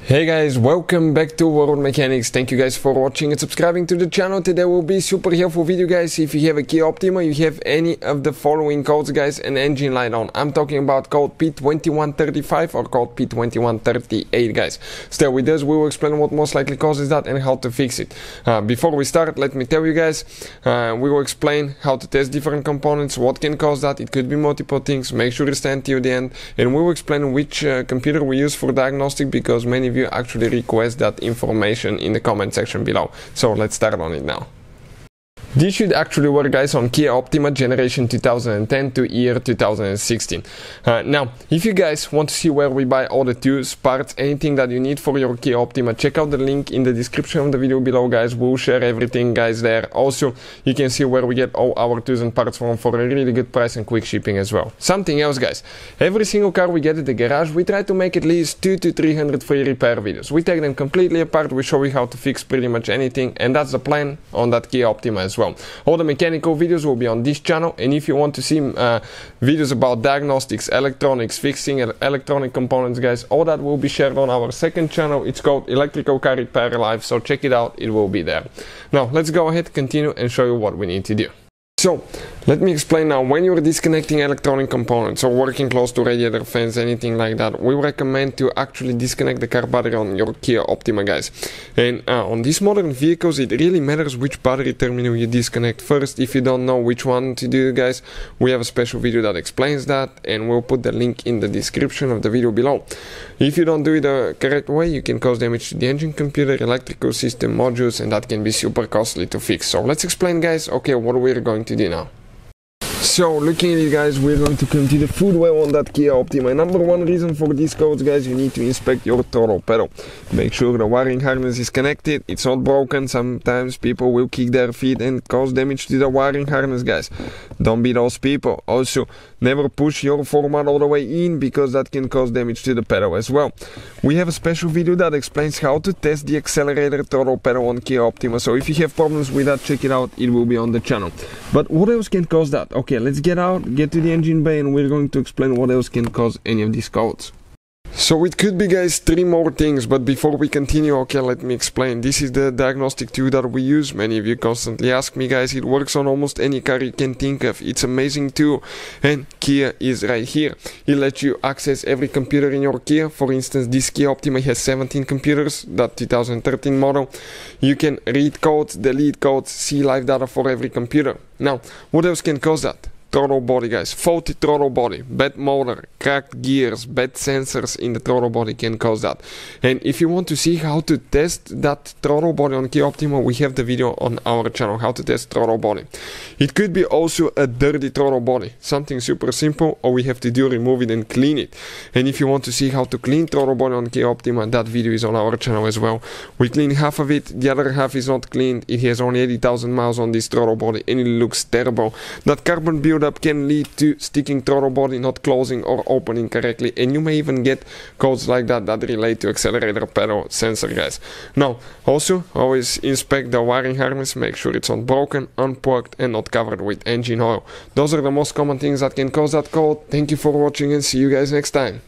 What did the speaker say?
Hey guys, welcome back to World Mechanics. Thank you guys for watching and subscribing to the channel. Today will be super helpful video, guys. If you have a Kia Optima, you have any of the following codes, guys, and engine light on. I'm talking about code P2135 or code P2138, guys. Stay with us, we will explain what most likely causes that and how to fix it. Before we start, let me tell you guys, we will explain how to test different components, what can cause that. It could be multiple things. Make sure you stay until the end, and we will explain which computer we use for diagnostic, because many of you actually request that information in the comment section below. So let's start on it now. This should actually work, guys, on Kia Optima generation 2010 to year 2016. Now, if you guys want to see where we buy all the tools, parts, anything that you need for your Kia Optima, check out the link in the description of the video below, guys. We'll share everything, guys, there. Also, you can see where we get all our tools and parts from for a really good price and quick shipping as well. Something else, guys. Every single car we get at the garage, we try to make at least 200 to 300 free repair videos. We take them completely apart, we show you how to fix pretty much anything, and that's the plan on that Kia Optima as well. All the mechanical videos will be on this channel, and if you want to see videos about diagnostics, electronics, fixing electronic components, guys, all that will be shared on our second channel. It's called Electrical Car Repair Live, so check it out, it will be there. Now let's go ahead, continue, and show you what we need to do. So, let me explain now. When you're disconnecting electronic components or working close to radiator fans, anything like that, we recommend to actually disconnect the car battery on your Kia Optima, guys. And on these modern vehicles, it really matters which battery terminal you disconnect first. If you don't know which one to do, guys, we have a special video that explains that, and we'll put the link in the description of the video below. If you don't do it the correct way, you can cause damage to the engine, computer, electrical system, modules, and that can be super costly to fix. So let's explain, guys, okay, what we're going to do now. So, looking at it, guys, we're going to come to the foot well on that Kia Optima. Number one reason for these codes, guys, you need to inspect your throttle pedal. Make sure the wiring harness is connected, it's not broken. Sometimes people will kick their feet and cause damage to the wiring harness, guys. Don't be those people. Also, never push your format all the way in, because that can cause damage to the pedal as well. We have a special video that explains how to test the accelerator throttle pedal on Kia Optima. So if you have problems with that, check it out, it will be on the channel. But what else can cause that? Okay, let's get to the engine bay, and we're going to explain what else can cause any of these codes. So it could be, guys, 3 more things, but before we continue, okay, let me explain. This is the diagnostic tool that we use. Many of you constantly ask me, guys. It works on almost any car you can think of. It's an amazing tool, and Kia is right here. It lets you access every computer in your Kia. For instance, this Kia Optima has 17 computers, that 2013 model. You can read codes, delete codes, see live data for every computer. Now, what else can cause that? Throttle body, guys. Faulty throttle body, bad motor, cracked gears, bad sensors in the throttle body can cause that. And if you want to see how to test that throttle body on Kia Optima, we have the video on our channel, how to test throttle body. It could be also a dirty throttle body, something super simple. All we have to do, remove it and clean it. And if you want to see how to clean throttle body on Kia Optima, that video is on our channel as well. We clean half of it, the other half is not cleaned. It has only 80,000 miles on this throttle body, and it looks terrible. That carbon buildup can lead to sticking throttle body, not closing or opening correctly, and you may even get codes like that that relate to accelerator pedal sensor, guys. Now, also, always inspect the wiring harness, make sure it's not broken, unplugged, and not covered with engine oil. Those are the most common things that can cause that code. Thank you for watching, and see you guys next time.